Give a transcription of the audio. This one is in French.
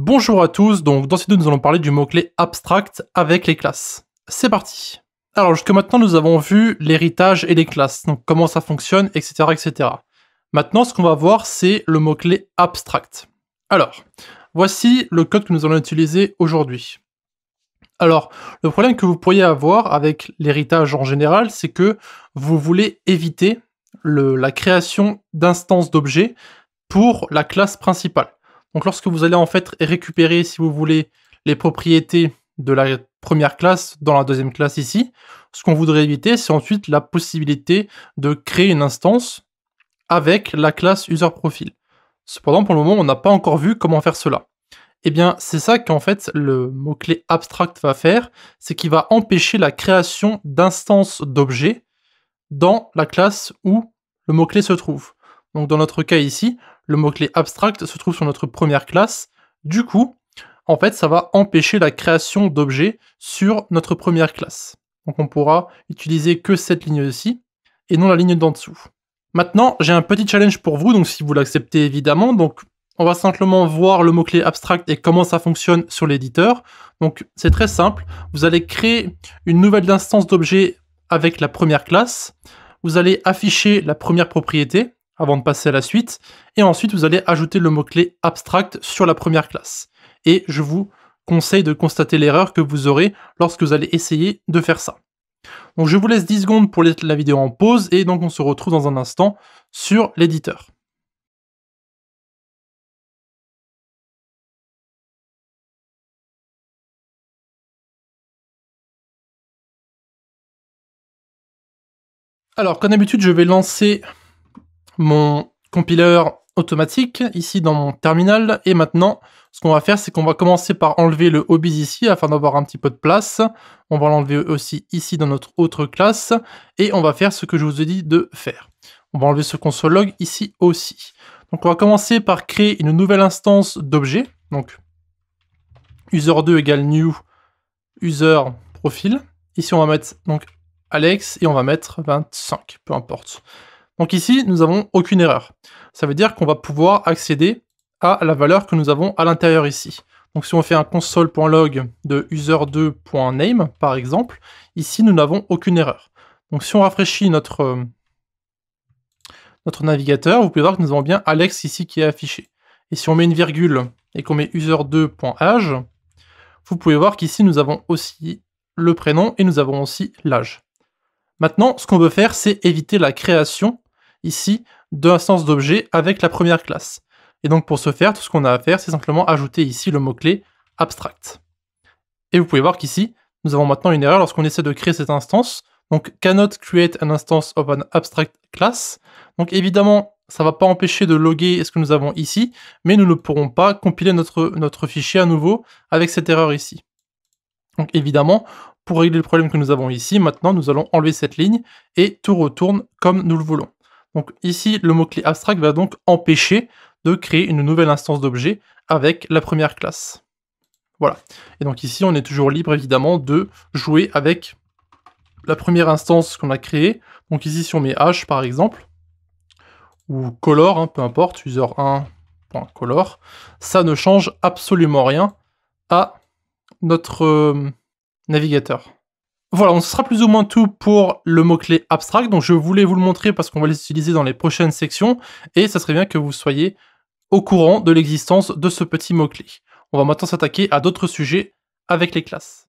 Bonjour à tous, donc dans cette vidéo nous allons parler du mot-clé abstract avec les classes. C'est parti. Alors jusque maintenant nous avons vu l'héritage et les classes, donc comment ça fonctionne, etc. etc. Maintenant ce qu'on va voir c'est le mot-clé abstract. Alors, voici le code que nous allons utiliser aujourd'hui. Alors, le problème que vous pourriez avoir avec l'héritage en général, c'est que vous voulez éviter la création d'instances d'objets pour la classe principale. Donc lorsque vous allez en fait récupérer, si vous voulez, les propriétés de la première classe dans la deuxième classe ici, ce qu'on voudrait éviter, c'est ensuite la possibilité de créer une instance avec la classe userProfile. Cependant, pour le moment, on n'a pas encore vu comment faire cela. Eh bien, c'est ça qu'en fait le mot-clé abstract va faire, c'est qu'il va empêcher la création d'instances d'objets dans la classe où le mot-clé se trouve. Donc dans notre cas ici, le mot-clé abstract se trouve sur notre première classe. Du coup, en fait, ça va empêcher la création d'objets sur notre première classe. Donc on pourra utiliser que cette ligne-ci et non la ligne d'en dessous. Maintenant, j'ai un petit challenge pour vous, donc si vous l'acceptez évidemment, donc on va simplement voir le mot-clé abstract et comment ça fonctionne sur l'éditeur. Donc c'est très simple, vous allez créer une nouvelle instance d'objet avec la première classe, vous allez afficher la première propriété avant de passer à la suite, et ensuite vous allez ajouter le mot-clé abstract sur la première classe. Et je vous conseille de constater l'erreur que vous aurez lorsque vous allez essayer de faire ça. Donc je vous laisse 10 secondes pour laisser la vidéo en pause, et donc on se retrouve dans un instant sur l'éditeur. Alors, comme d'habitude, je vais lancer mon compileur automatique ici dans mon terminal. Et maintenant, ce qu'on va faire, c'est qu'on va commencer par enlever le hobbies ici afin d'avoir un petit peu de place. On va l'enlever aussi ici dans notre autre classe. Et on va faire ce que je vous ai dit de faire. On va enlever ce console log ici aussi. Donc, on va commencer par créer une nouvelle instance d'objet. Donc, user2 égale new user profile. Ici, on va mettre donc Alex et on va mettre 25, peu importe. Donc ici, nous n'avons aucune erreur. Ça veut dire qu'on va pouvoir accéder à la valeur que nous avons à l'intérieur ici. Donc si on fait un console.log de user2.name, par exemple, ici, nous n'avons aucune erreur. Donc si on rafraîchit notre navigateur, vous pouvez voir que nous avons bien Alex ici qui est affiché. Et si on met une virgule et qu'on met user2.age, vous pouvez voir qu'ici, nous avons aussi le prénom et nous avons aussi l'âge. Maintenant, ce qu'on veut faire, c'est éviter la création, ici, d'instances d'objets avec la première classe. Et donc pour ce faire, tout ce qu'on a à faire, c'est simplement ajouter ici le mot-clé abstract. Et vous pouvez voir qu'ici, nous avons maintenant une erreur lorsqu'on essaie de créer cette instance. Donc cannot create an instance of an abstract class. Donc évidemment, ça ne va pas empêcher de loguer ce que nous avons ici, mais nous ne pourrons pas compiler notre fichier à nouveau avec cette erreur ici. Donc évidemment, pour régler le problème que nous avons ici, maintenant nous allons enlever cette ligne et tout retourne comme nous le voulons. Donc ici, le mot-clé abstract va donc empêcher de créer une nouvelle instance d'objet avec la première classe. Voilà. Et donc ici, on est toujours libre évidemment de jouer avec la première instance qu'on a créée. Donc ici, si on met h par exemple, ou color, hein, peu importe, user1.color, ça ne change absolument rien à notre navigateur. Voilà, on sera plus ou moins tout pour le mot-clé abstract, donc je voulais vous le montrer parce qu'on va l'utiliser dans les prochaines sections, et ça serait bien que vous soyez au courant de l'existence de ce petit mot-clé. On va maintenant s'attaquer à d'autres sujets avec les classes.